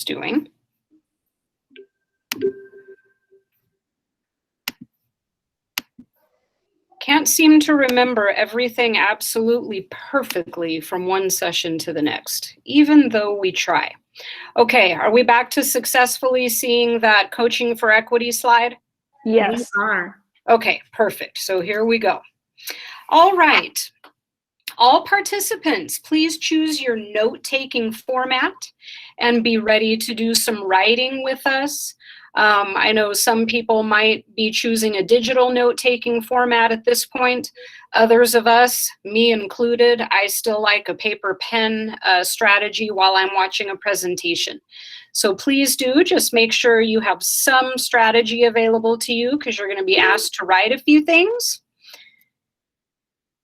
doing. Can't seem to remember everything absolutely perfectly from one session to the next, even though we try. Okay, are we back to successfully seeing that Coaching for Equity slide? Yes. We are. Okay, perfect. So here we go. All right. All participants, please choose your note-taking format and be ready to do some writing with us. I know some people might be choosing a digital note-taking format at this point. Others of us, me included, I still like a paper pen strategy while I'm watching a presentation. So please do just make sure you have some strategy available to you because you're going to be asked to write a few things.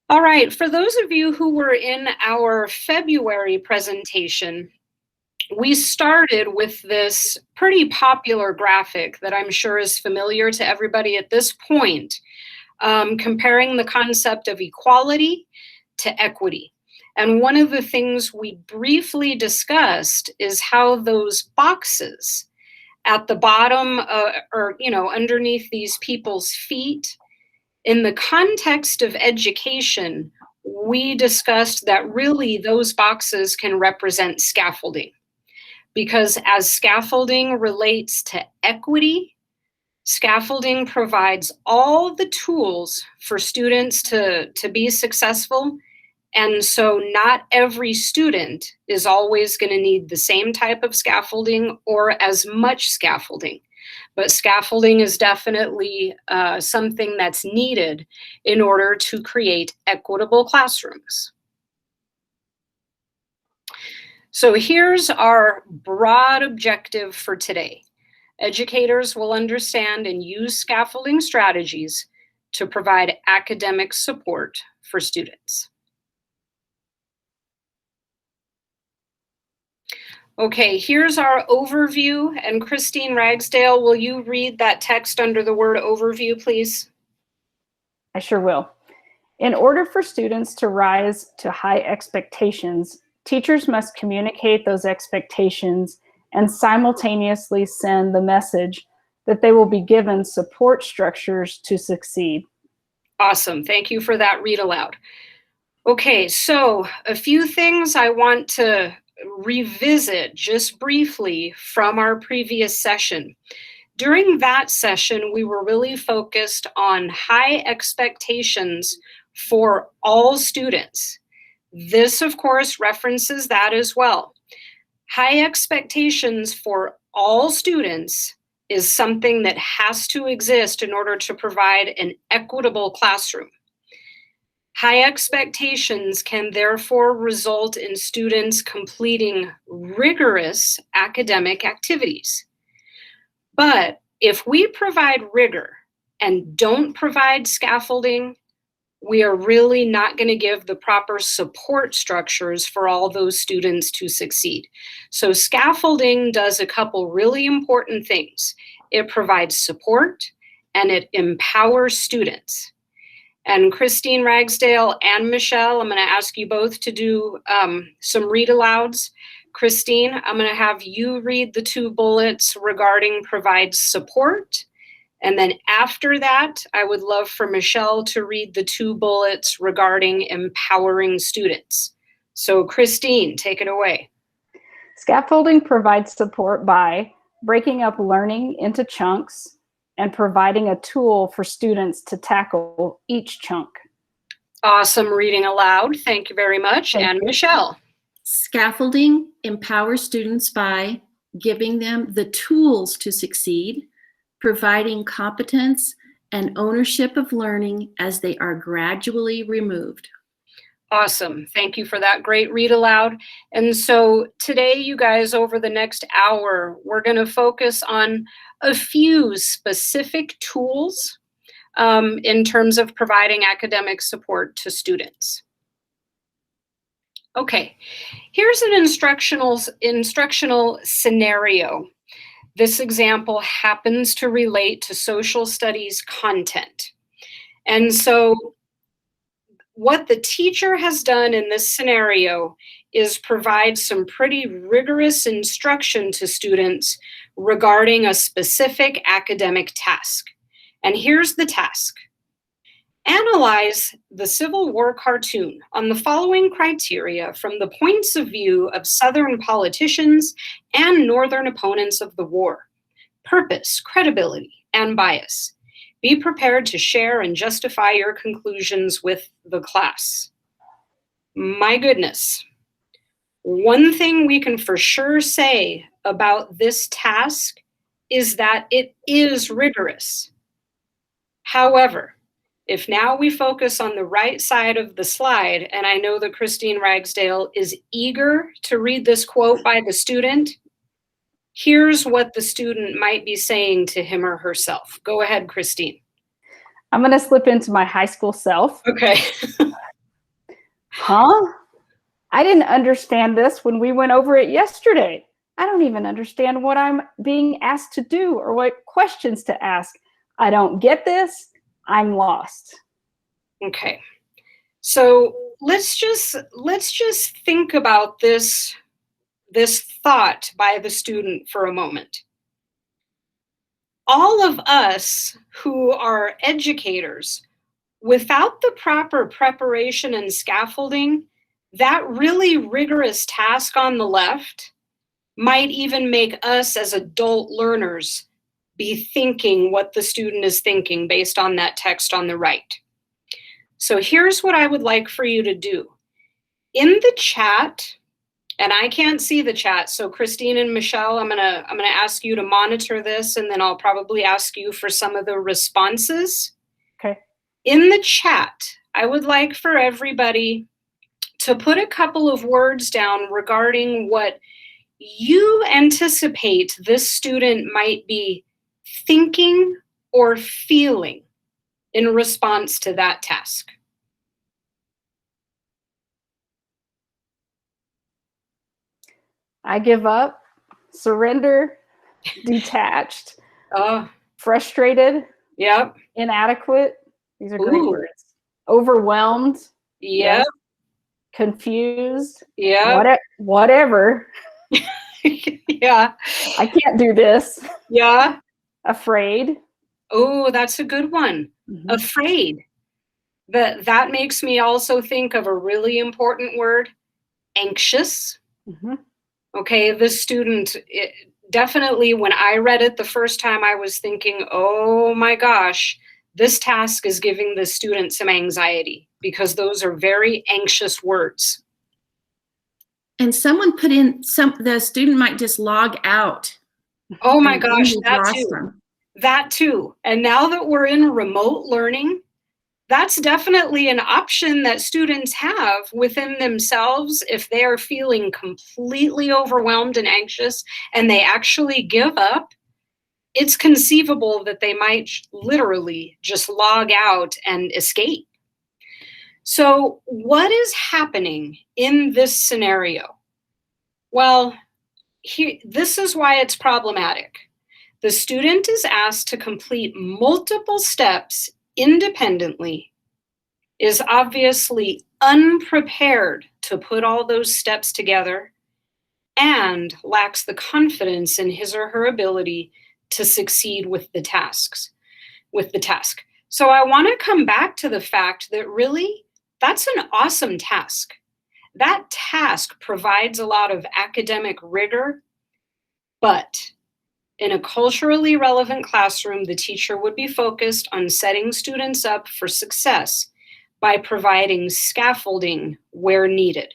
All right, for those of you who were in our February presentation, we started with this pretty popular graphic that I'm sure is familiar to everybody at this point, comparing the concept of equality to equity. And one of the things we briefly discussed is how those boxes at the bottom or underneath these people's feet, in the context of education, we discussed that really those boxes can represent scaffolding. Because as scaffolding relates to equity, scaffolding provides all the tools for students to be successful. And so not every student is always going to need the same type of scaffolding or as much scaffolding. But scaffolding is definitely something that's needed in order to create equitable classrooms. So here's our broad objective for today. Educators will understand and use scaffolding strategies to provide academic support for students. Okay, here's our overview, and Christine Ragsdale, will you read that text under the word overview, please? I sure will. In order for students to rise to high expectations, teachers must communicate those expectations and simultaneously send the message that they will be given support structures to succeed. Awesome, thank you for that read aloud. Okay, so a few things I want to revisit just briefly from our previous session. During that session, we were really focused on high expectations for all students. This, of course, references that as well. High expectations for all students is something that has to exist in order to provide an equitable classroom. High expectations can therefore result in students completing rigorous academic activities. But if we provide rigor and don't provide scaffolding, we are really not going to give the proper support structures for all those students to succeed. So scaffolding does a couple really important things. It provides support and it empowers students. And Christine Ragsdale and Michelle, I'm going to ask you both to do some read alouds. Christine, I'm going to have you read the 2 bullets regarding provides support. And then after that, I would love for Michelle to read the 2 bullets regarding empowering students. So Christine, take it away. Scaffolding provides support by breaking up learning into chunks and providing a tool for students to tackle each chunk. Awesome reading aloud. Thank you very much. And Michelle. Scaffolding empowers students by giving them the tools to succeed, providing competence and ownership of learning as they are gradually removed. Awesome. Thank you for that great read aloud. And so today, you guys, over the next hour, we're going to focus on a few specific tools in terms of providing academic support to students. Okay, here's an instructional scenario. This example happens to relate to social studies content. And so what the teacher has done in this scenario is provide some pretty rigorous instruction to students regarding a specific academic task. And here's the task. Analyze the Civil War cartoon on the following criteria from the points of view of Southern politicians and Northern opponents of the war. Purpose, credibility, and bias. Be prepared to share and justify your conclusions with the class. My goodness. One thing we can for sure say about this task is that it is rigorous. However, if now we focus on the right side of the slide, and I know that Christine Ragsdale is eager to read this quote by the student, here's what the student might be saying to him or herself. Go ahead, Christine. I'm going to slip into my high school self. Okay. Huh? I didn't understand this when we went over it yesterday. I don't even understand what I'm being asked to do or what questions to ask. I don't get this. I'm lost. Okay. So let's just think about this thought by the student for a moment. All of us who are educators, without the proper preparation and scaffolding, that really rigorous task on the left might even make us as adult learners be thinking what the student is thinking based on that text on the right. So here's what I would like for you to do. In the chat, and I can't see the chat, so Christine and Michelle, I'm gonna ask you to monitor this, and then I'll probably ask you for some of the responses. Okay. In the chat, I would like for everybody to put a couple of words down regarding what you anticipate this student might be thinking or feeling in response to that task. I give up, surrender, detached, frustrated, Yep. inadequate. These are great Ooh. words. Overwhelmed. Yep. Yes. Confused. Yep. Whatever. Yeah. I can't do this. Yeah. Afraid. Oh, that's a good one. Mm-hmm. Afraid. That makes me also think of a really important word, anxious. Mm-hmm. Okay, this student, definitely when I read it the first time, I was thinking, oh my gosh, this task is giving the student some anxiety because those are very anxious words. And someone put in the student might just log out. Oh my gosh, that too. Them. That too. And now that we're in remote learning, that's definitely an option that students have within themselves if they are feeling completely overwhelmed and anxious and they actually give up. It's conceivable that they might literally just log out and escape. So what is happening in this scenario? Well, this is why it's problematic. The student is asked to complete multiple steps independently, is obviously unprepared to put all those steps together, and lacks the confidence in his or her ability to succeed with the task. So I want to come back to the fact that really, that's an awesome task. That task provides a lot of academic rigor, but in a culturally relevant classroom, the teacher would be focused on setting students up for success by providing scaffolding where needed.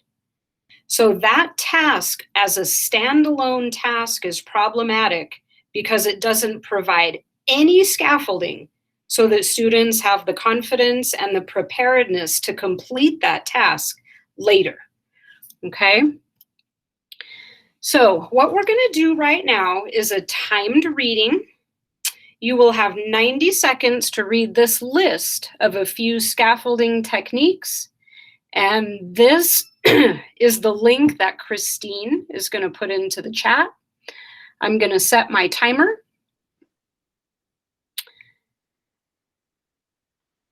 So that task as a standalone task is problematic because it doesn't provide any scaffolding so that students have the confidence and the preparedness to complete that task later, okay? So what we're gonna do right now is a timed reading. You will have 90 seconds to read this list of a few scaffolding techniques. And this is the link that Christine is gonna put into the chat. I'm gonna set my timer.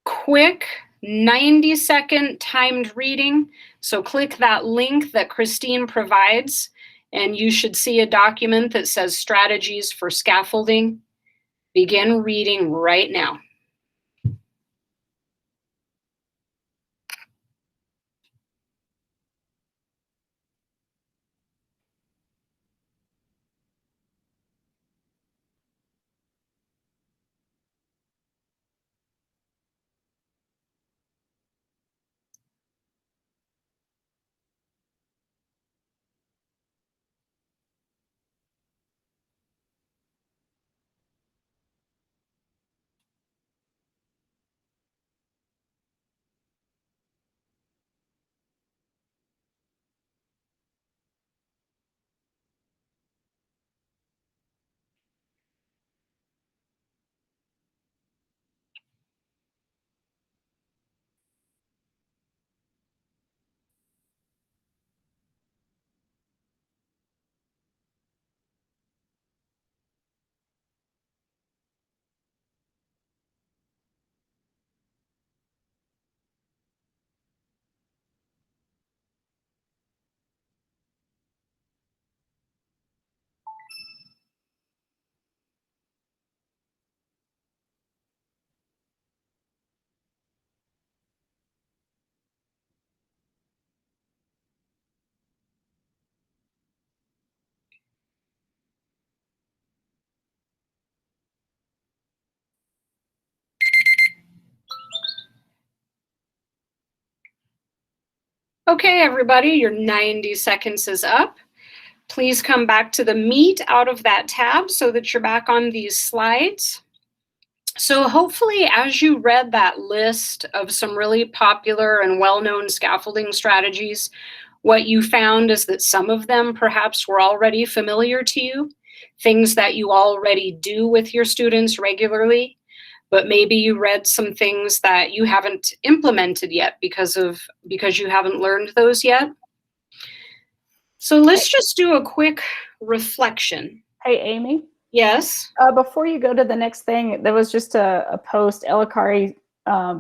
Quick 90-second timed reading. So click that link that Christine provides, and you should see a document that says Strategies for Scaffolding. Begin reading right now. Okay, everybody, your 90 seconds is up. Please come back to the meat out of that tab so that you're back on these slides. So hopefully, as you read that list of some really popular and well-known scaffolding strategies, what you found is that some of them perhaps were already familiar to you, things that you already do with your students regularly, but maybe you read some things that you haven't implemented yet because you haven't learned those yet. So let's just do a quick reflection. Hey, Amy. Yes. Before you go to the next thing, there was just a post, Elakari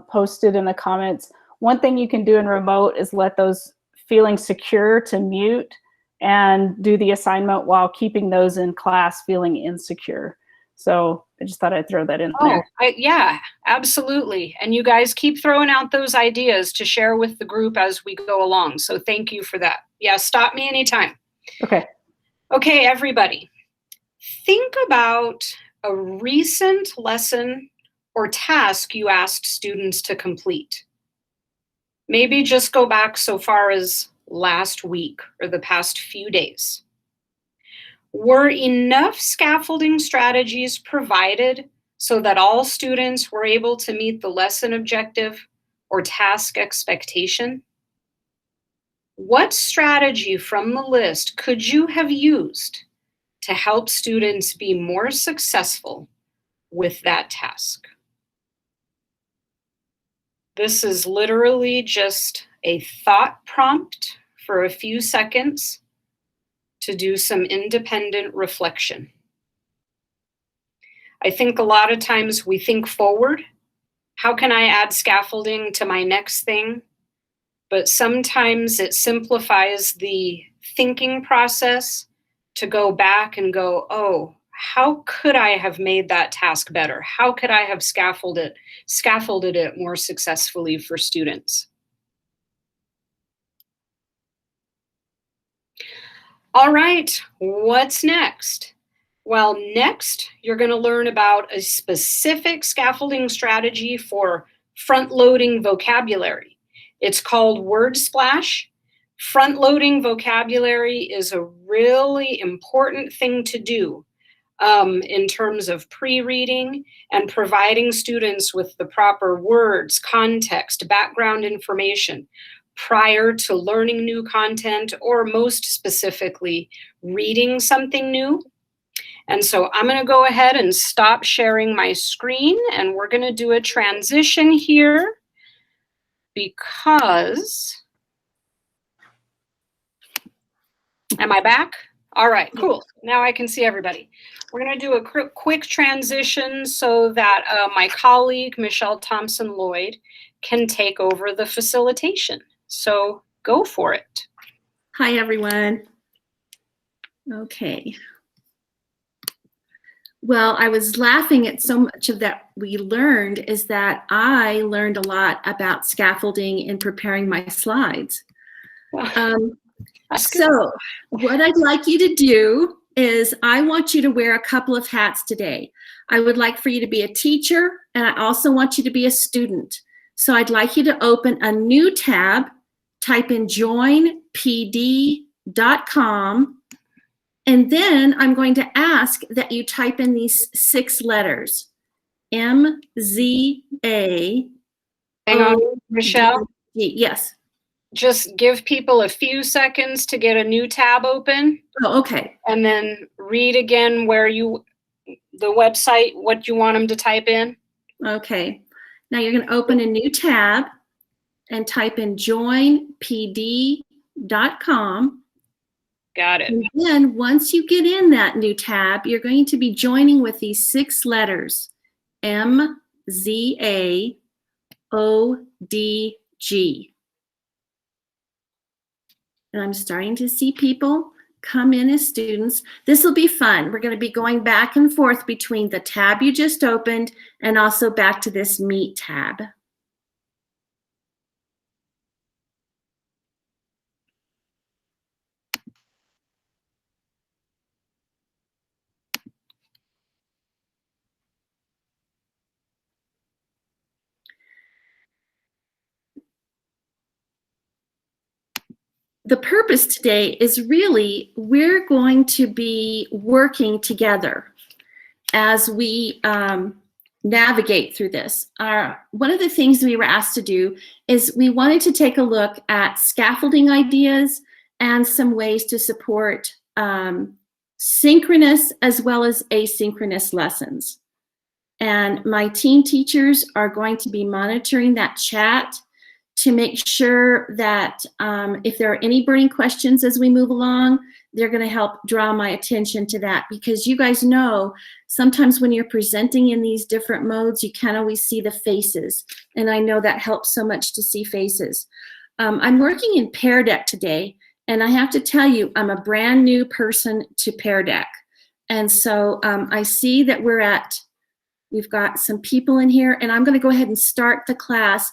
posted in the comments. One thing you can do in remote is let those feeling secure to mute and do the assignment while keeping those in class feeling insecure. So I just thought I'd throw that in there. Yeah, absolutely. And you guys keep throwing out those ideas to share with the group as we go along. So thank you for that. Yeah, stop me anytime. Okay. Okay, everybody. Think about a recent lesson or task you asked students to complete. Maybe just go back so far as last week or the past few days. Were enough scaffolding strategies provided so that all students were able to meet the lesson objective or task expectation? What strategy from the list could you have used to help students be more successful with that task? This is literally just a thought prompt for a few seconds to do some independent reflection. I think a lot of times we think forward. How can I add scaffolding to my next thing? But sometimes it simplifies the thinking process to go back and go, oh, how could I have made that task better? How could I have scaffolded it more successfully for students? All right, what's next? Well, next, you're going to learn about a specific scaffolding strategy for front-loading vocabulary. It's called word splash. Front-loading vocabulary is a really important thing to do in terms of pre-reading and providing students with the proper words, context, background information prior to learning new content, or most specifically, reading something new. And so I'm going to go ahead and stop sharing my screen, and we're going to do a transition here because, am I back? All right, cool. Now I can see everybody. We're going to do a quick transition so that my colleague, Michelle Thompson-Lloyd, can take over the facilitation. So go for it. Hi, everyone. Okay. Well, I was laughing at so much of that we learned is that I learned a lot about scaffolding in preparing my slides. So what I'd like you to do is I want you to wear a couple of hats today. I would like for you to be a teacher, and I also want you to be a student. So I'd like you to open a new tab, type in joinpd.com, and then I'm going to ask that you type in these 6 letters, M-Z-A. Hang on, Michelle. Yes. Just give people a few seconds to get a new tab open. Oh, okay. And then read again the website, what you want them to type in. Okay. Now you're going to open a new tab and type in joinpd.com. Got it. And then once you get in that new tab, you're going to be joining with these 6 letters, M-Z-A-O-D-G. And I'm starting to see people come in as students. This will be fun. We're going to be going back and forth between the tab you just opened and also back to this Meet tab. The purpose today is really we're going to be working together as we navigate through this. One of the things we were asked to do is we wanted to take a look at scaffolding ideas and some ways to support synchronous as well as asynchronous lessons. And my team teachers are going to be monitoring that chat to make sure that if there are any burning questions as we move along, they're going to help draw my attention to that, because you guys know sometimes when you're presenting in these different modes, you can't always see the faces. And I know that helps so much to see faces. I'm working in Pear Deck today, and I have to tell you, I'm a brand new person to Pear Deck. And so I see that we've got some people in here, and I'm going to go ahead and start the class.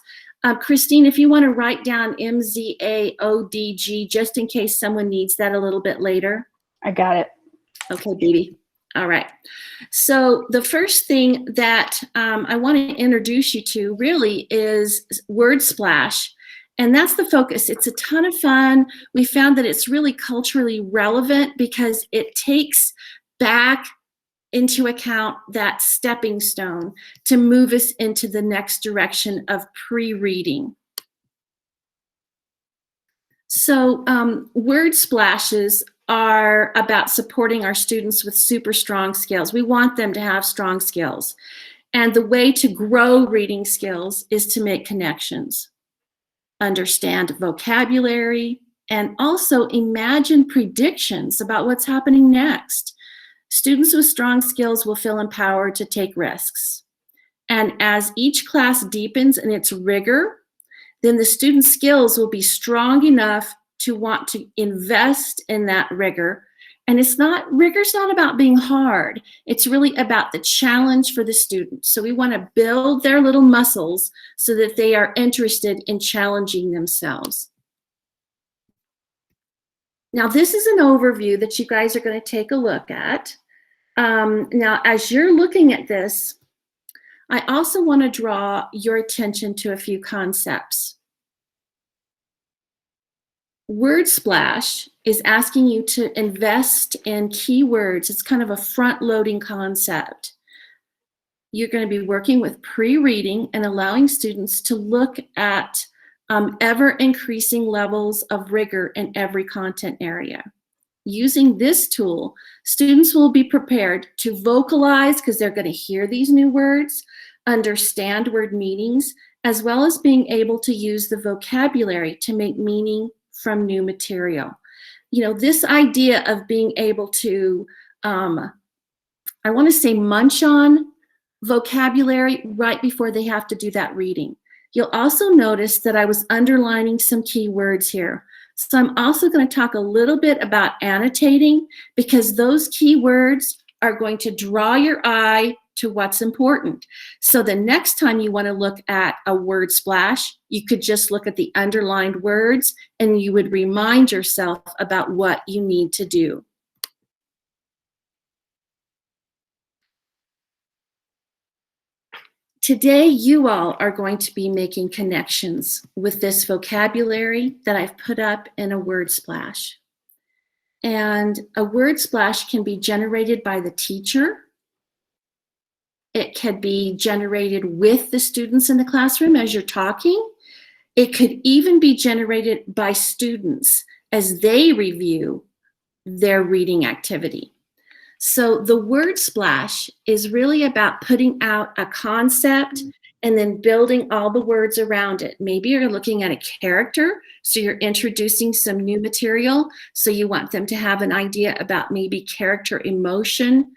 Christine, if you want to write down M-Z-A-O-D-G, just in case someone needs that a little bit later. I got it. Okay, baby. All right. So the first thing that I want to introduce you to really is Word Splash. And that's the focus. It's a ton of fun. We found that it's really culturally relevant because it takes back into account that stepping stone to move us into the next direction of pre-reading. So word splashes are about supporting our students with super strong skills. We want them to have strong skills. And the way to grow reading skills is to make connections, understand vocabulary, and also imagine predictions about what's happening next. Students with strong skills will feel empowered to take risks. And as each class deepens in its rigor, then the student's skills will be strong enough to want to invest in that rigor. And rigor's not about being hard. It's really about the challenge for the student. So we want to build their little muscles so that they are interested in challenging themselves. Now, this is an overview that you guys are going to take a look at. Now, as you're looking at this, I also want to draw your attention to a few concepts. Word Splash is asking you to invest in keywords. It's kind of a front-loading concept. You're going to be working with pre-reading and allowing students to look at ever-increasing levels of rigor in every content area. Using this tool, students will be prepared to vocalize, because they're going to hear these new words, understand word meanings, as well as being able to use the vocabulary to make meaning from new material. You know, this idea of being able to, I want to say, munch on vocabulary right before they have to do that reading. You'll also notice that I was underlining some key words here. So I'm also going to talk a little bit about annotating, because those key words are going to draw your eye to what's important. So the next time you want to look at a word splash, you could just look at the underlined words and you would remind yourself about what you need to do. Today, you all are going to be making connections with this vocabulary that I've put up in a word splash. And a word splash can be generated by the teacher. It can be generated with the students in the classroom as you're talking. It could even be generated by students as they review their reading activity. So the word splash is really about putting out a concept and then building all the words around it. Maybe you're looking at a character, so you're introducing some new material, so you want them to have an idea about maybe character emotion.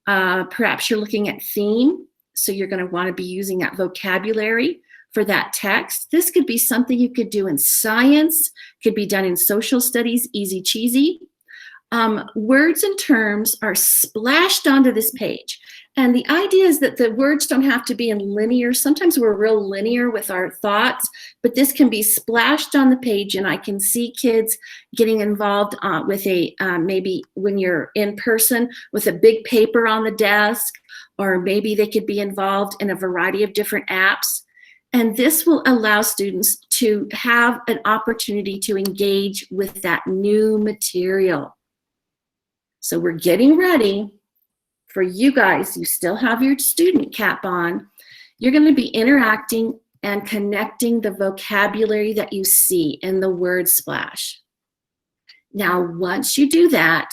Perhaps you're looking at theme, so you're going to want to be using that vocabulary for that text. This could be something you could do in science, could be done in social studies, easy cheesy. Words and terms are splashed onto this page. And the idea is that the words don't have to be in linear. Sometimes we're real linear with our thoughts, but this can be splashed on the page, and I can see kids getting involved with maybe when you're in person with a big paper on the desk, or maybe they could be involved in a variety of different apps. And this will allow students to have an opportunity to engage with that new material. So we're getting ready for you guys. You still have your student cap on. You're going to be interacting and connecting the vocabulary that you see in the word splash. Now, once you do that,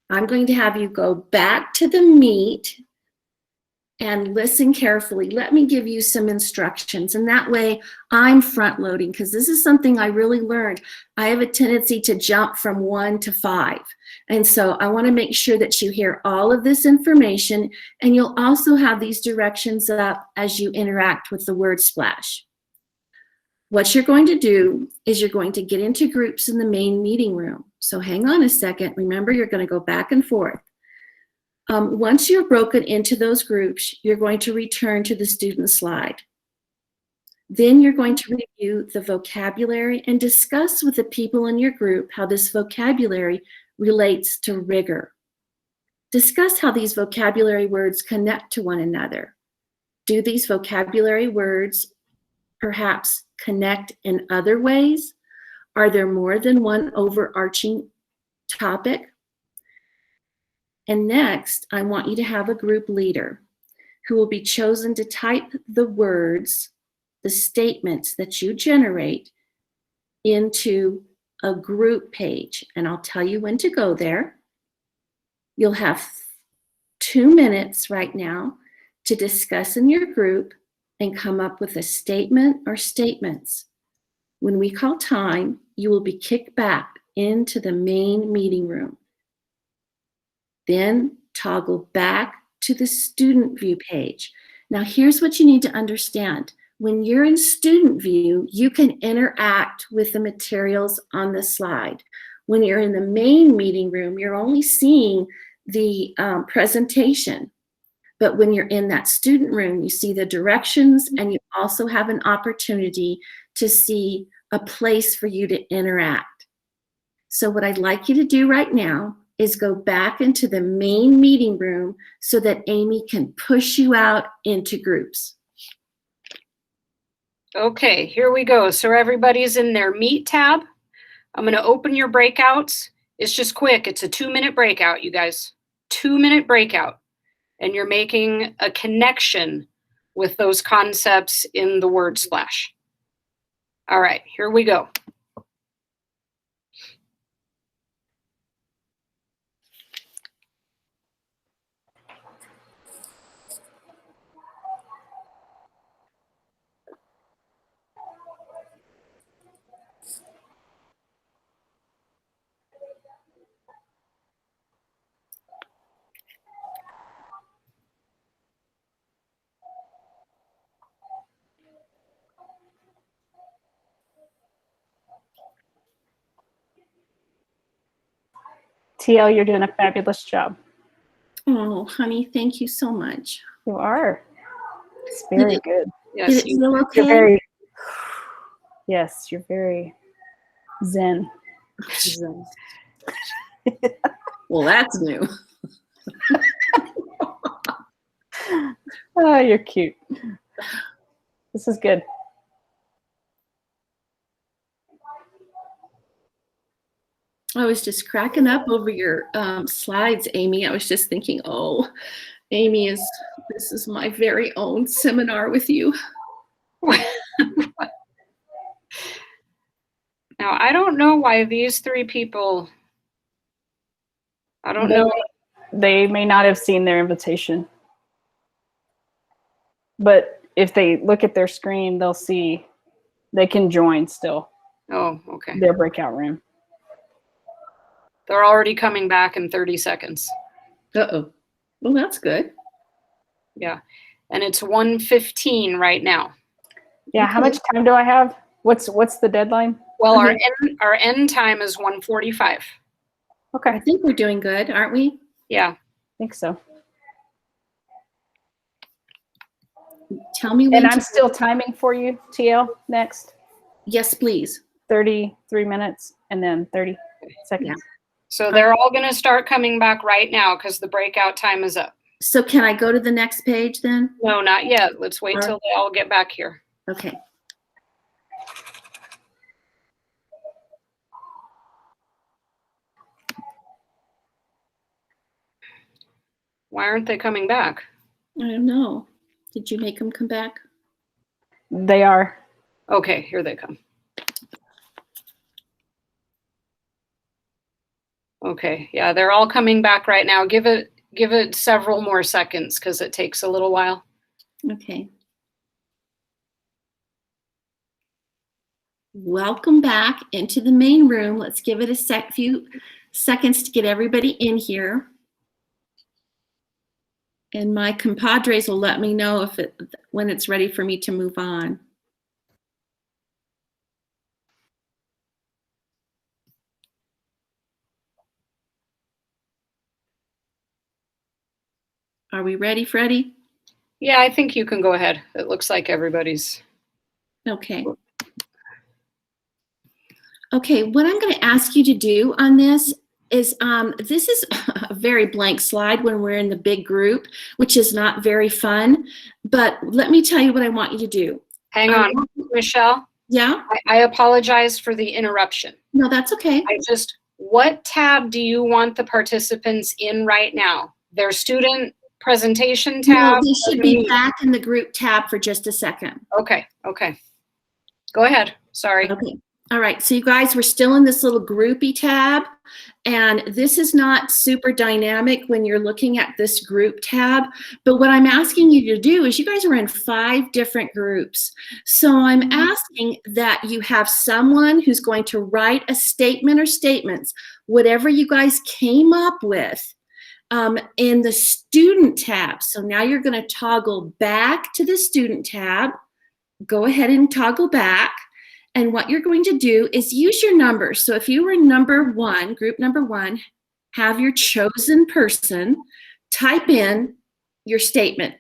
I'm going to have you go back to the meet and listen carefully. Let me give you some instructions, and that way I'm front loading, because this is something I really learned. I have a tendency to jump from 1 to 5. And so I want to make sure that you hear all of this information, and you'll also have these directions up as you interact with the word splash. What you're going to do is you're going to get into groups in the main meeting room. So hang on a second. Remember, you're going to go back and forth. Once you're broken into those groups, you're going to return to the student slide. Then you're going to review the vocabulary and discuss with the people in your group how this vocabulary relates to rigor. Discuss how these vocabulary words connect to one another. Do these vocabulary words perhaps connect in other ways? Are there more than one overarching topic? And next, I want you to have a group leader who will be chosen to type the words, the statements that you generate into a group page. And I'll tell you when to go there. You'll have 2 minutes right now to discuss in your group and come up with a statement or statements. When we call time, you will be kicked back into the main meeting room. Then toggle back to the student view page. Now here's what you need to understand. When you're in student view, you can interact with the materials on the slide. When you're in the main meeting room, you're only seeing the presentation. But when you're in that student room, you see the directions, and you also have an opportunity to see a place for you to interact. So what I'd like you to do right now is go back into the main meeting room so that Amy can push you out into groups. Okay, here we go. So everybody's in their Meet tab. I'm going to open your breakouts. It's just quick. It's a 2-minute breakout, you guys. 2-minute breakout. And you're making a connection with those concepts in the word splash. All right, here we go. TL, you're doing a fabulous job. Oh, honey, thank you so much. You are. It's very good. Did Yes, it feel okay? You're very, yes, you're very zen. Zen. Well, that's new. Oh, you're cute. This is good. I was just cracking up over your slides, Amy. I was just thinking, oh, Amy, this is my very own seminar with you. Now, I don't know why these three people, I don't know. They may not have seen their invitation. But if they look at their screen, they'll see they can join still Oh, okay. their breakout room. They're already coming back in 30 seconds. Uh-oh. Well, that's good. Yeah. And it's 1:15 right now. Yeah, how much time do I have? What's the deadline? Well, our end time is 1:45. Okay, I think we're doing good, aren't we? Yeah. I think so. Tell me when. And I'm still timing for you, TL, next. Yes, please. 33 minutes and then 30 seconds. Yeah. So they're all going to start coming back right now because the breakout time is up. So can I go to the next page then? No, not yet. Let's wait till they all get back here. Okay. Why aren't they coming back? I don't know. Did you make them come back? They are. Okay, here they come. Okay, yeah, they're all coming back right now. Give it several more seconds because it takes a little while. Okay. Welcome back into the main room. Let's give it a few seconds to get everybody in here. And my compadres will let me know when it's ready for me to move on. Are we ready, Freddie? Yeah, I think you can go ahead. It looks like everybody's. Okay. Okay, what I'm going to ask you to do on this is a very blank slide when we're in the big group, which is not very fun. But let me tell you what I want you to do. Hang on, Michelle. Yeah? I apologize for the interruption. No, that's okay. What tab do you want the participants in right now? Their student presentation tab? No, they should be back in the group tab for just a second. Okay. Go ahead. Sorry. Okay. All right. So you guys, we're still in this little groupy tab. And this is not super dynamic when you're looking at this group tab. But what I'm asking you to do is you guys are in 5 different groups. So I'm asking that you have someone who's going to write a statement or statements, whatever you guys came up with, in the student tab. So now you're going to toggle back to the student tab. Go ahead and toggle back. And what you're going to do is use your numbers. So if you were number 1, group number 1, have your chosen person type in your statement.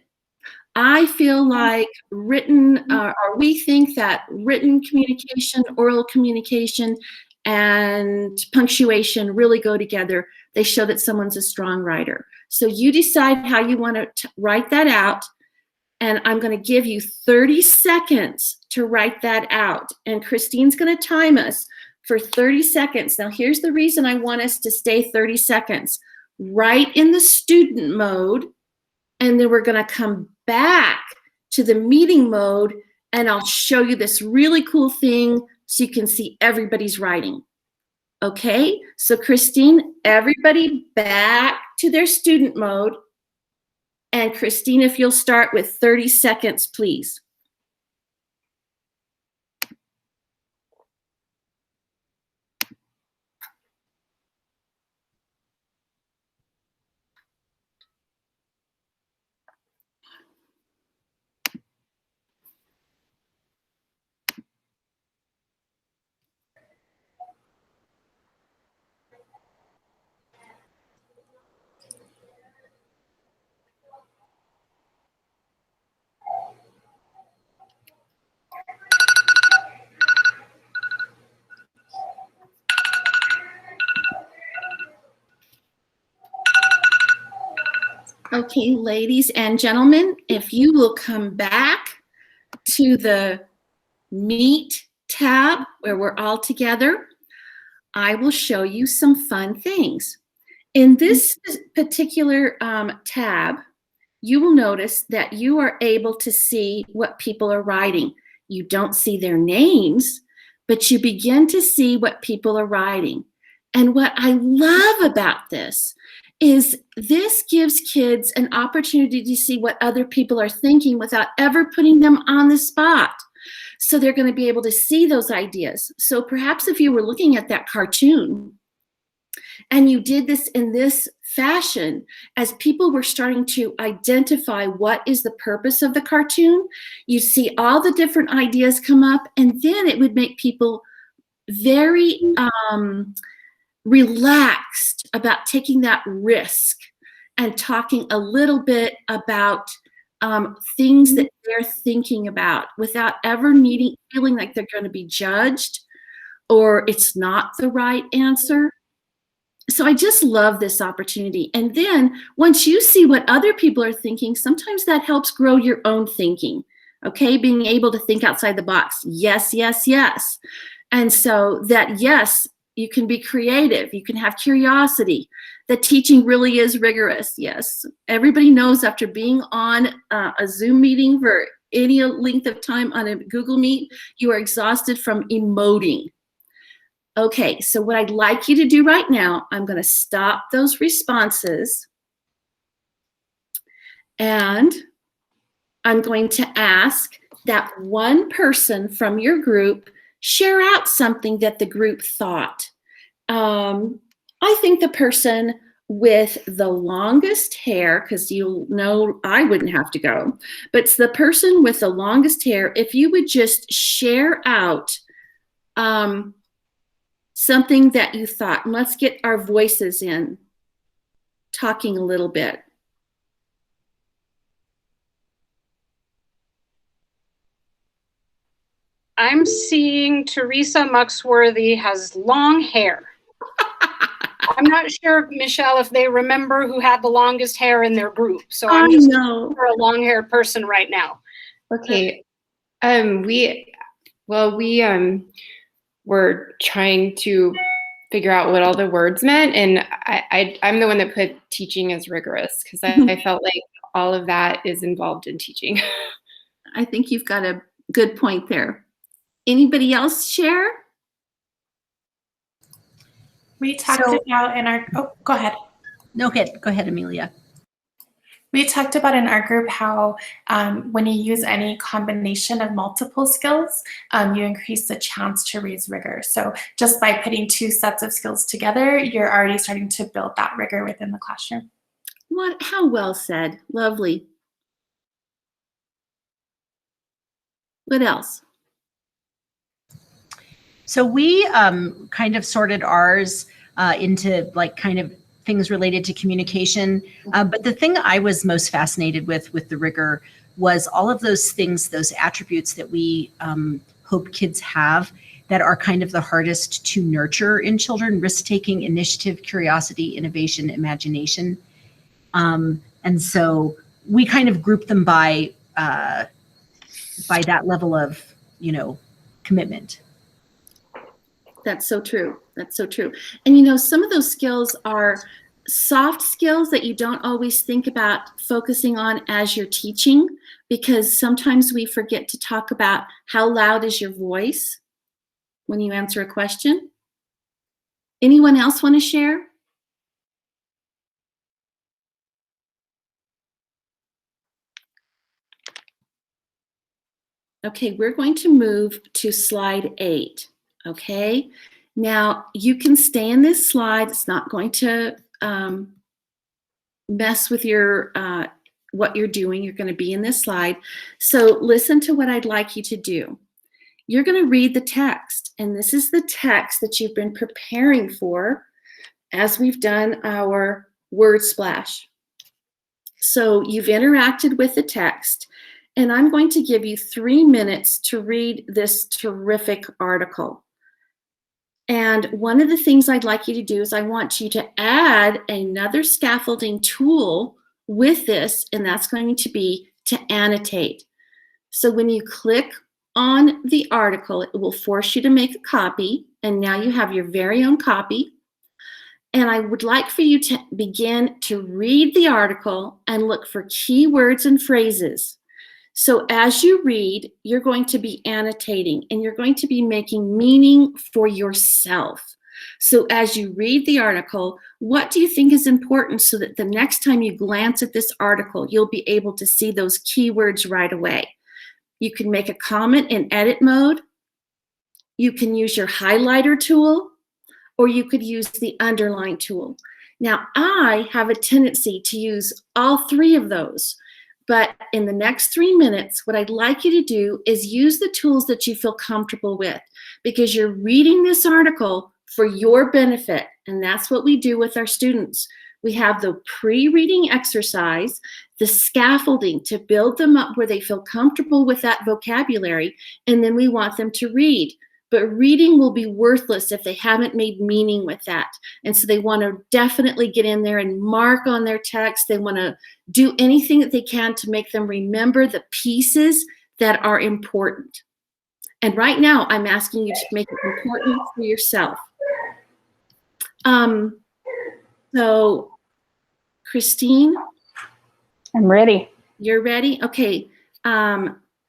I feel like written, or we think that written communication, oral communication, and punctuation really go together. They show that someone's a strong writer. So you decide how you want to write that out. And I'm going to give you 30 seconds to write that out. And Christine's going to time us for 30 seconds. Now, here's the reason I want us to stay 30 seconds. Write in the student mode, and then we're going to come back to the meeting mode, and I'll show you this really cool thing so you can see everybody's writing. Okay? So, Christine, everybody back to their student mode. And Christine, if you'll start with 30 seconds, please. Okay, ladies and gentlemen, if you will come back to the Meet tab where we're all together, I will show you some fun things. In this particular tab, you will notice that you are able to see what people are writing. You don't see their names, but you begin to see what people are writing. And what I love about this is this gives kids an opportunity to see what other people are thinking without ever putting them on the spot. So they're going to be able to see those ideas. So perhaps if you were looking at that cartoon and you did this in this fashion, as people were starting to identify what is the purpose of the cartoon, you see all the different ideas come up, and then it would make people very relaxed about taking that risk and talking a little bit about things that they're thinking about without ever feeling like they're going to be judged or it's not the right answer. So I just love this opportunity. And then once you see what other people are thinking, sometimes that helps grow your own thinking. Okay, being able to think outside the box. Yes, yes, yes. And so that, yes, you can be creative. You can have curiosity. That teaching really is rigorous. Yes, everybody knows after being on a Zoom meeting for any length of time on a Google Meet, you are exhausted from emoting. Okay, so what I'd like you to do right now, I'm going to stop those responses. And I'm going to ask that one person from your group share out something that the group thought. I think the person with the longest hair, because you'll know I wouldn't have to go, but it's the person with the longest hair, if you would just share out something that you thought. And let's get our voices in, talking a little bit. I'm seeing Teresa Muxworthy has long hair. I'm not sure, Michelle, if they remember who had the longest hair in their group. So I'm just looking for a long-haired person right now. Okay. We were trying to figure out what all the words meant, and I'm the one that put teaching as rigorous because I felt like all of that is involved in teaching. I think you've got a good point there. Anybody else share? We talked about in our, oh, go ahead. No, go ahead, Amelia. We talked about in our group how when you use any combination of multiple skills, you increase the chance to raise rigor. So just by putting two sets of skills together, you're already starting to build that rigor within the classroom. How well said. Lovely. What else? So we kind of sorted ours into like kind of things related to communication. But the thing I was most fascinated with the rigor was all of those things, those attributes that we hope kids have that are kind of the hardest to nurture in children: risk-taking, initiative, curiosity, innovation, imagination. And so we kind of group them by that level of, commitment. That's so true. That's so true. And some of those skills are soft skills that you don't always think about focusing on as you're teaching, because sometimes we forget to talk about how loud is your voice when you answer a question. Anyone else want to share? Okay, we're going to move to slide 8. Okay, now you can stay in this slide. It's not going to mess with your what you're doing. You're going to be in this slide. So listen to what I'd like you to do. You're going to read the text, and this is the text that you've been preparing for as we've done our word splash. So you've interacted with the text, and I'm going to give you 3 minutes to read this terrific article. And one of the things I'd like you to do is I want you to add another scaffolding tool with this, and that's going to be to annotate. So when you click on the article, it will force you to make a copy, and now you have your very own copy. And I would like for you to begin to read the article and look for keywords and phrases. So as you read, you're going to be annotating, and you're going to be making meaning for yourself. So as you read the article, what do you think is important so that the next time you glance at this article, you'll be able to see those keywords right away? You can make a comment in edit mode. You can use your highlighter tool, or you could use the underline tool. Now, I have a tendency to use all three of those. But in the next 3 minutes, what I'd like you to do is use the tools that you feel comfortable with, because you're reading this article for your benefit. And that's what we do with our students. We have the pre-reading exercise, the scaffolding to build them up where they feel comfortable with that vocabulary, and then we want them to read. But reading will be worthless if they haven't made meaning with that. And so they want to definitely get in there and mark on their text. They want to do anything that they can to make them remember the pieces that are important. And right now, I'm asking you to make it important for yourself. So, Christine? I'm ready. You're ready? Okay.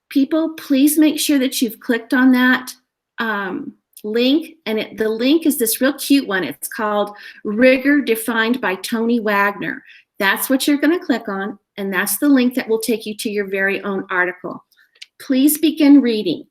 People, please make sure that you've clicked on that link. And the link is this real cute one. It's called Rigor Defined by Tony Wagner. That's what you're going to click on. And that's the link that will take you to your very own article. Please begin reading.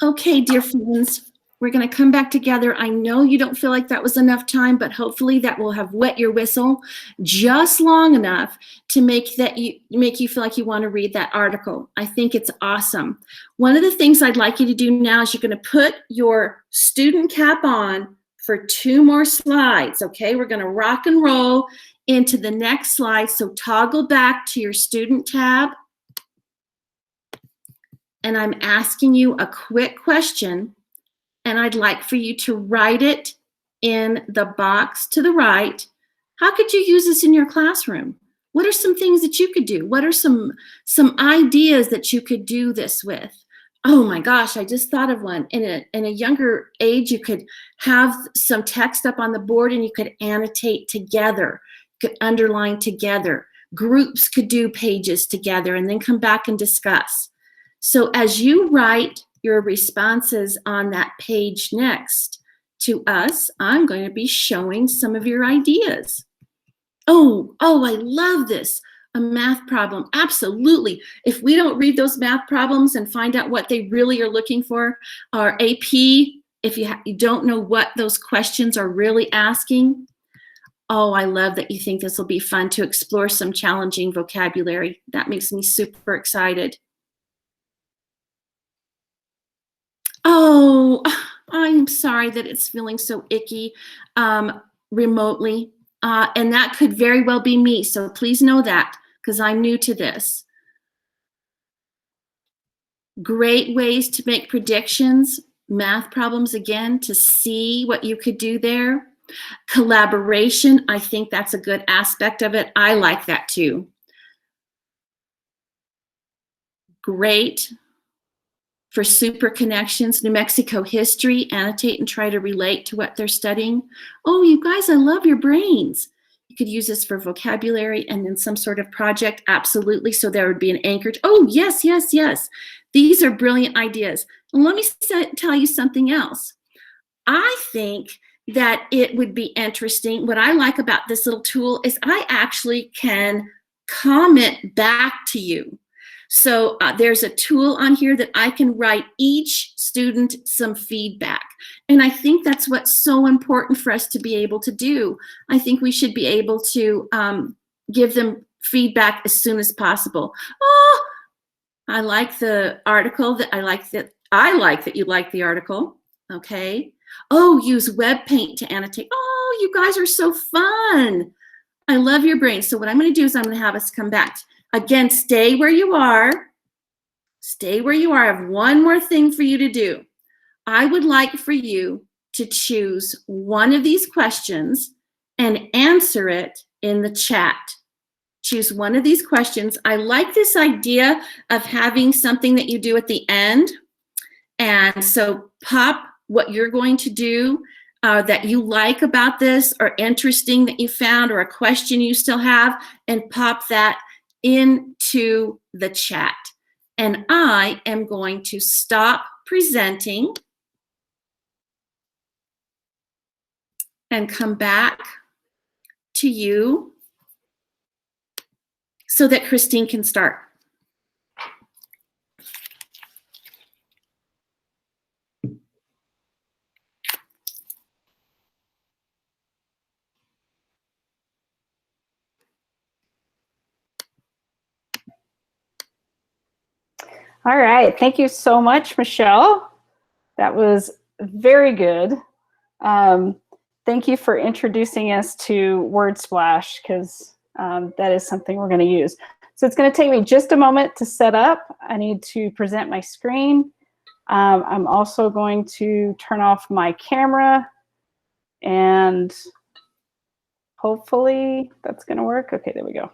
Okay, dear friends, we're going to come back together. I know you don't feel like that was enough time, but hopefully that will have wet your whistle just long enough to make you feel like you want to read that article. I think it's awesome. One of the things I'd like you to do now is you're going to put your student cap on for 2 more slides, okay? We're going to rock and roll into the next slide, so toggle back to your student tab. And I'm asking you a quick question, and I'd like for you to write it in the box to the right, how could you use this in your classroom? What are some things that you could do? What are some ideas that you could do this with? Oh my gosh, I just thought of one. In a younger age, you could have some text up on the board and you could annotate together, you could underline together. Groups could do pages together and then come back and discuss. So as you write your responses on that page next to us, I'm going to be showing some of your ideas. Oh, I love this. A math problem. Absolutely. If we don't read those math problems and find out what they really are looking for, our AP, if you don't know what those questions are really asking, oh, I love that you think this will be fun to explore some challenging vocabulary. That makes me super excited. Oh, I'm sorry that it's feeling so icky remotely. And that could very well be me. So please know that, because I'm new to this. Great ways to make predictions, math problems again, to see what you could do there. Collaboration, I think that's a good aspect of it. I like that too. Great for super connections, New Mexico history, annotate and try to relate to what they're studying. Oh, you guys, I love your brains. You could use this for vocabulary and then some sort of project, absolutely. So there would be an anchor. Oh, yes, yes, yes. These are brilliant ideas. And let me tell you something else. I think that it would be interesting. What I like about this little tool is I actually can comment back to you. So there's a tool on here that I can write each student some feedback. And I think that's what's so important for us to be able to do. I think we should be able to give them feedback as soon as possible. Oh, I like the article. I like that you like the article. Okay. Oh, use web paint to annotate. Oh, you guys are so fun. I love your brain. So what I'm going to do is I'm going to have us come back. Again, stay where you are. Stay where you are. I have one more thing for you to do. I would like for you to choose one of these questions and answer it in the chat. Choose one of these questions. I like this idea of having something that you do at the end. And so pop what you're going to do that you like about this or interesting that you found or a question you still have, and pop that into the chat. And I am going to stop presenting and come back to you so that Christine can start. All right, thank you so much, Michelle. That was very good. Thank you for introducing us to Word Splash, because that is something we're going to use. So it's going to take me just a moment to set up. I need to present my screen. I'm also going to turn off my camera, and hopefully that's going to work. Okay, there we go.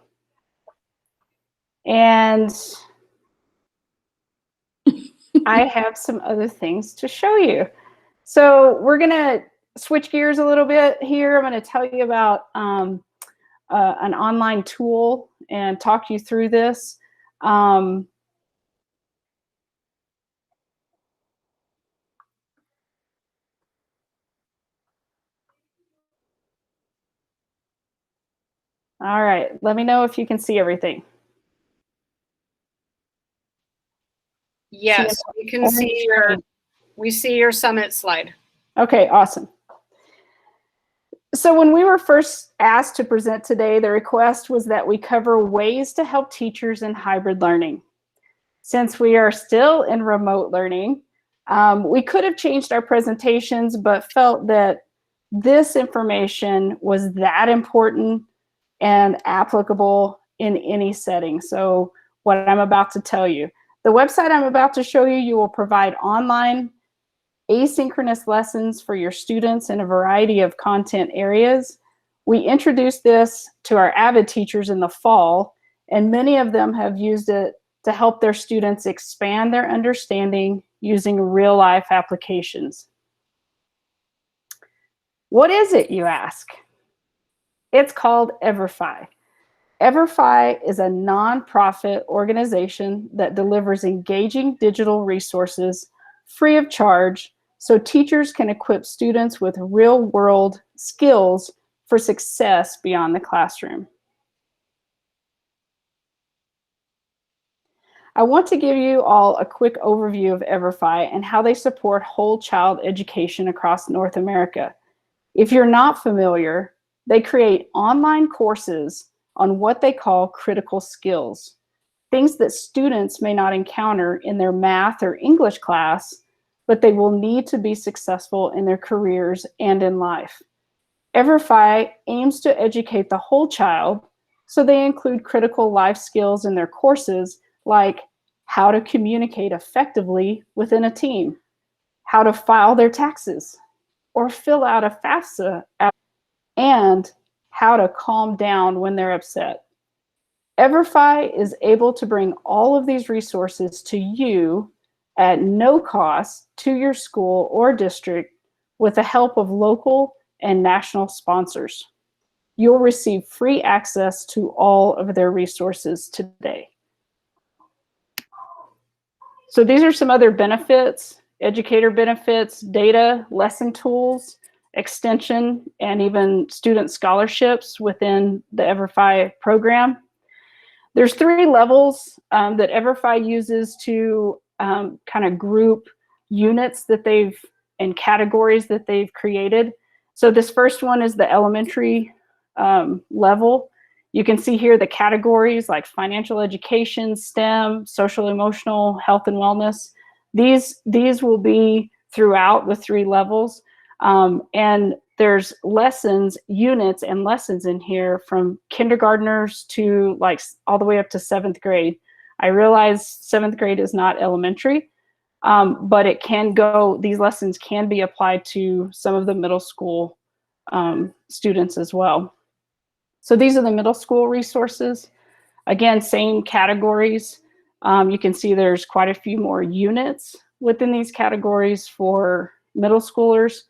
And I have some other things to show you. So we're going to switch gears a little bit here. I'm going to tell you about an online tool and talk you through this. All right, let me know if you can see everything. Yes, we can see your summit slide. Okay, awesome. So when we were first asked to present today, the request was that we cover ways to help teachers in hybrid learning. Since we are still in remote learning, we could have changed our presentations, but felt that this information was that important and applicable in any setting. So what I'm about to tell you. The website I'm about to show you, you will provide online asynchronous lessons for your students in a variety of content areas. We introduced this to our AVID teachers in the fall, and many of them have used it to help their students expand their understanding using real-life applications. What is it, you ask? It's called EverFi. EverFi is a nonprofit organization that delivers engaging digital resources free of charge so teachers can equip students with real-world skills for success beyond the classroom. I want to give you all a quick overview of EverFi and how they support whole child education across North America. If you're not familiar, they create online courses on what they call critical skills, things that students may not encounter in their math or English class, but they will need to be successful in their careers and in life. EverFi aims to educate the whole child, so they include critical life skills in their courses, like how to communicate effectively within a team, how to file their taxes, or fill out a FAFSA, and how to calm down when they're upset. EverFi is able to bring all of these resources to you at no cost to your school or district with the help of local and national sponsors. You'll receive free access to all of their resources today. So these are some other benefits: educator benefits, data, lesson tools, extension, and even student scholarships within the EverFi program. There's 3 levels that EverFi uses to kind of group units that and categories that they've created. So this first one is the elementary level. You can see here the categories like financial education, STEM, social emotional, health and wellness. These will be throughout the 3 levels. And there's lessons, units and lessons in here from kindergartners to like all the way up to 7th grade. I realize 7th grade is not elementary, but it can go, these lessons can be applied to some of the middle school students as well. So these are the middle school resources. Again, same categories. You can see there's quite a few more units within these categories for middle schoolers.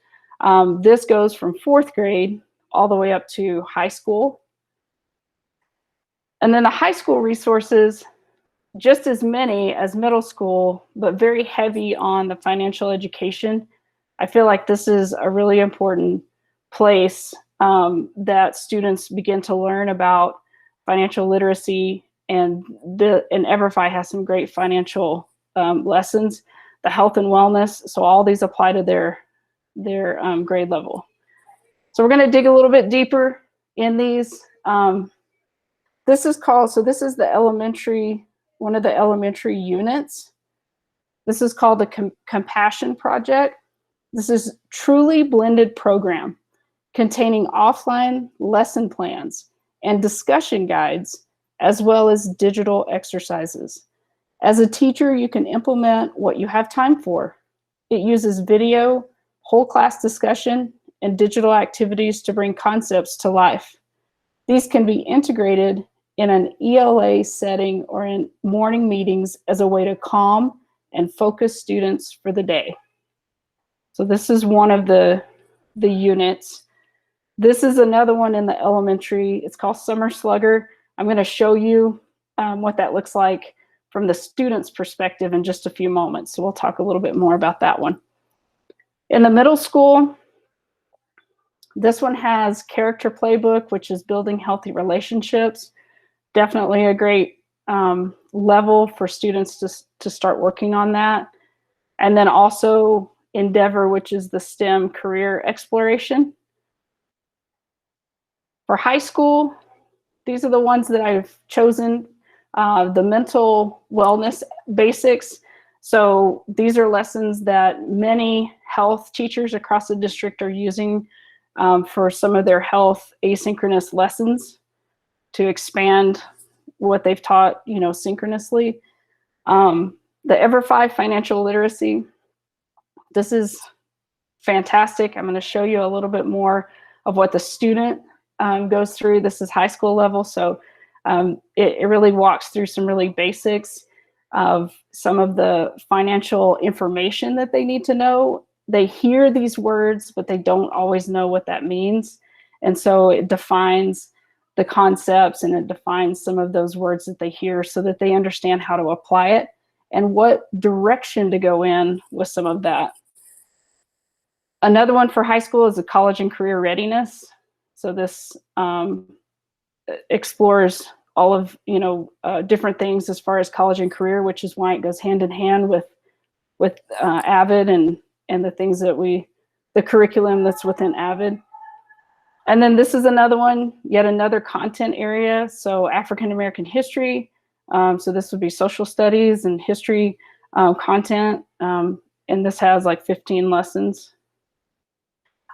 This goes from 4th grade all the way up to high school. And then the high school resources, just as many as middle school, but very heavy on the financial education. I feel like this is a really important place that students begin to learn about financial literacy, and EverFi has some great financial lessons. The health and wellness, so all these apply to their grade level. So we're going to dig a little bit deeper in these. This is the elementary, one of the elementary units. This is called the Compassion Project. This is truly blended program containing offline lesson plans and discussion guides, as well as digital exercises. As a teacher, you can implement what you have time for. It uses video, whole class discussion, and digital activities to bring concepts to life. These can be integrated in an ELA setting or in morning meetings as a way to calm and focus students for the day. So this is one of the units. This is another one in the elementary. It's called Summer Slugger. I'm going to show you what that looks like from the student's perspective in just a few moments. So we'll talk a little bit more about that one. In the middle school, this one has Character Playbook, which is building healthy relationships. Definitely a great level for students to start working on that. And then also Endeavor, which is the STEM career exploration. For high school, these are the ones that I've chosen. The mental wellness basics. So these are lessons that many health teachers across the district are using for some of their health asynchronous lessons to expand what they've taught, synchronously. The EverFi financial literacy. This is fantastic. I'm going to show you a little bit more of what the student goes through. This is high school level, so it really walks through some really basics of some of the financial information that they need to know. They hear these words, but they don't always know what that means. And so it defines the concepts and it defines some of those words that they hear so that they understand how to apply it and what direction to go in with some of that. Another one for high school is the college and career readiness. So this explores all of, different things as far as college and career, which is why it goes hand in hand with AVID and the things that the curriculum that's within AVID. And then this is another one, yet another content area. So African American history. So this would be social studies and history content. And this has like 15 lessons.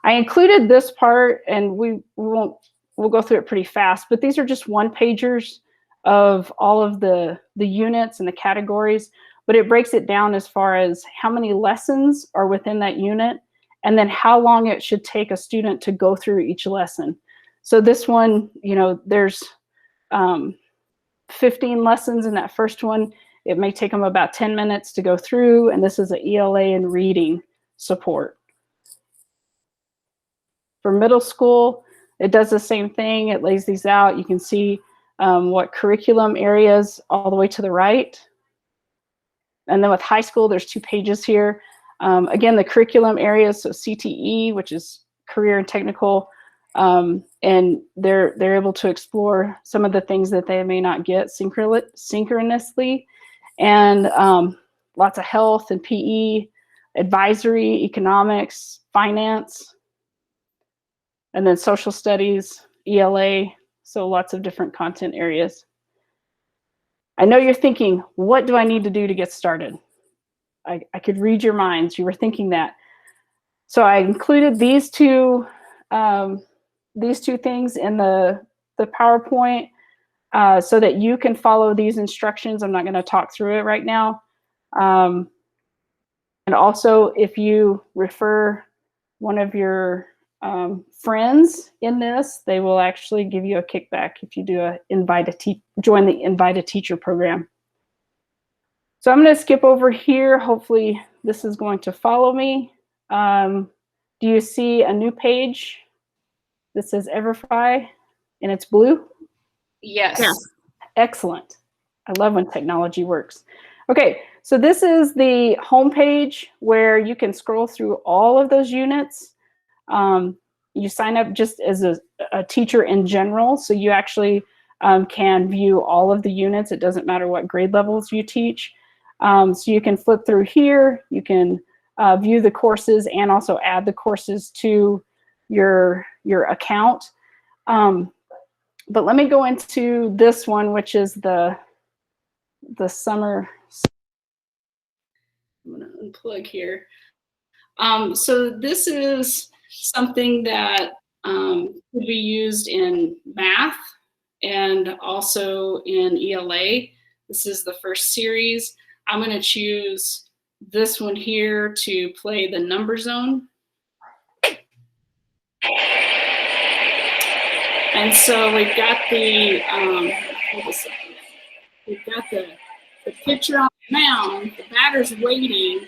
I included this part, and we'll go through it pretty fast, but these are just one-pagers of all of the units and the categories, but it breaks it down as far as how many lessons are within that unit, and then how long it should take a student to go through each lesson. So this one, there's 15 lessons in that first one. It may take them about 10 minutes to go through, and this is an ELA and reading support. For middle school, it does the same thing. It lays these out. You can see what curriculum areas all the way to the right. And then with high school, there's 2 pages here. Again, the curriculum areas, so CTE, which is career and technical, and they're able to explore some of the things that they may not get synchronously, and lots of health and PE, advisory, economics, finance, and then social studies, ELA, so lots of different content areas. I know you're thinking, what do I need to do to get started? I could read your minds. You were thinking that. So I included these two things in the PowerPoint so that you can follow these instructions. I'm not going to talk through it right now. And also, if you refer one of your friends in this, they will actually give you a kickback if you do join the Invite a Teacher program. So I'm going to skip over here. Hopefully this is going to follow me. Do you see a new page that says Everify and it's blue? Yes. Excellent. I love when technology works. Okay, so this is the home page where you can scroll through all of those units. You sign up just as a teacher in general, so you actually can view all of the units. It doesn't matter what grade levels you teach. So you can flip through here, you can view the courses and also add the courses to your account. But let me go into this one, which is the summer. I'm going to unplug here. So this is something that could be used in math and also in ELA. This is the first series. I'm going to choose this one here to play the number zone. And so we've got the pitcher on the mound, the batter's waiting,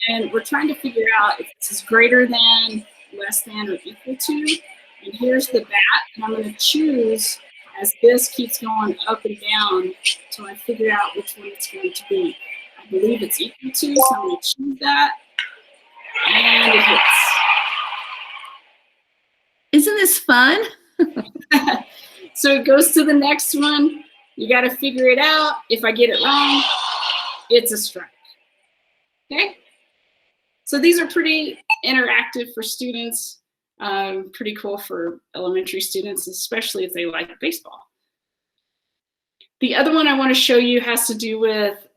and we're trying to figure out if this is greater than, less than, or equal to. And here's the bat, and I'm going to choose as this keeps going up and down until I figure out which one it's going to be. I believe it's equal to, so I'm going to choose that, and it hits. Isn't this fun? So it goes to the next one. You got to figure it out. If I get it wrong, it's a strike. Okay? So these are pretty interactive for students, pretty cool for elementary students, especially if they like baseball. The other one I want to show you has to do with,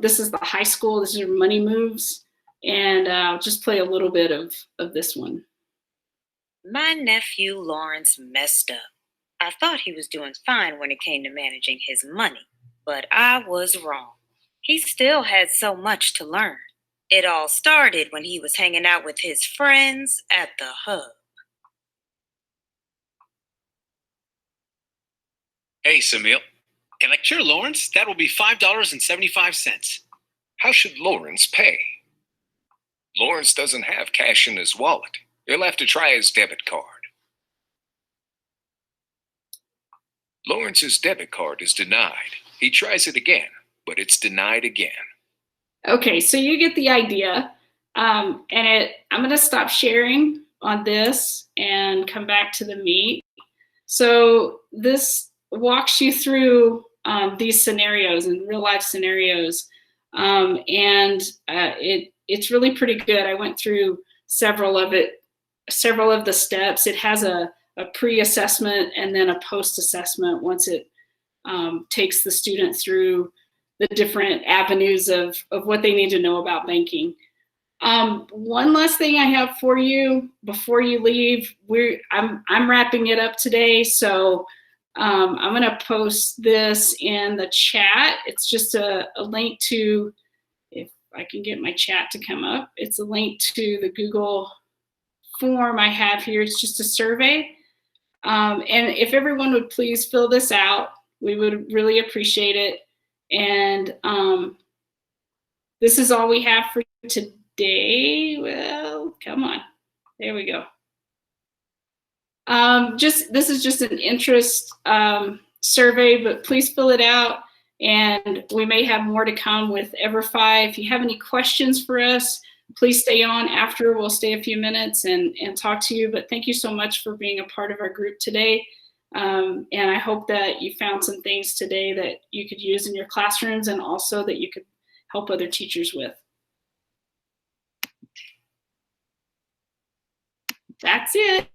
this is the high school, this is your money moves, and I'll just play a little bit of this one. My nephew Lawrence messed up. I thought he was doing fine when it came to managing his money, but I was wrong. He still had so much to learn. It all started when he was hanging out with his friends at the hub. Hey, Samil. Can I cure Lawrence? That will be $5.75. How should Lawrence pay? Lawrence doesn't have cash in his wallet. He'll have to try his debit card. Lawrence's debit card is denied. He tries it again, but it's denied again. Okay, so you get the idea. I'm going to stop sharing on this and come back to the meat. So this walks you through these scenarios and real life scenarios. It's really pretty good. I went through several of the steps. It has a pre-assessment and then a post-assessment once it takes the student through the different avenues of what they need to know about banking. One last thing I have for you before you leave. I'm wrapping it up today, so I'm going to post this in the chat. It's just a link to, if I can get my chat to come up, it's a link to the Google form I have here. It's just a survey. And if everyone would please fill this out, we would really appreciate it. And this is all we have for today. Well, come on. There we go. This is just an interest survey, but please fill it out. And we may have more to come with EverFi. If you have any questions for us, please stay on after. We'll stay a few minutes and talk to you. But thank you so much for being a part of our group today. And I hope that you found some things today that you could use in your classrooms and also that you could help other teachers with. That's it.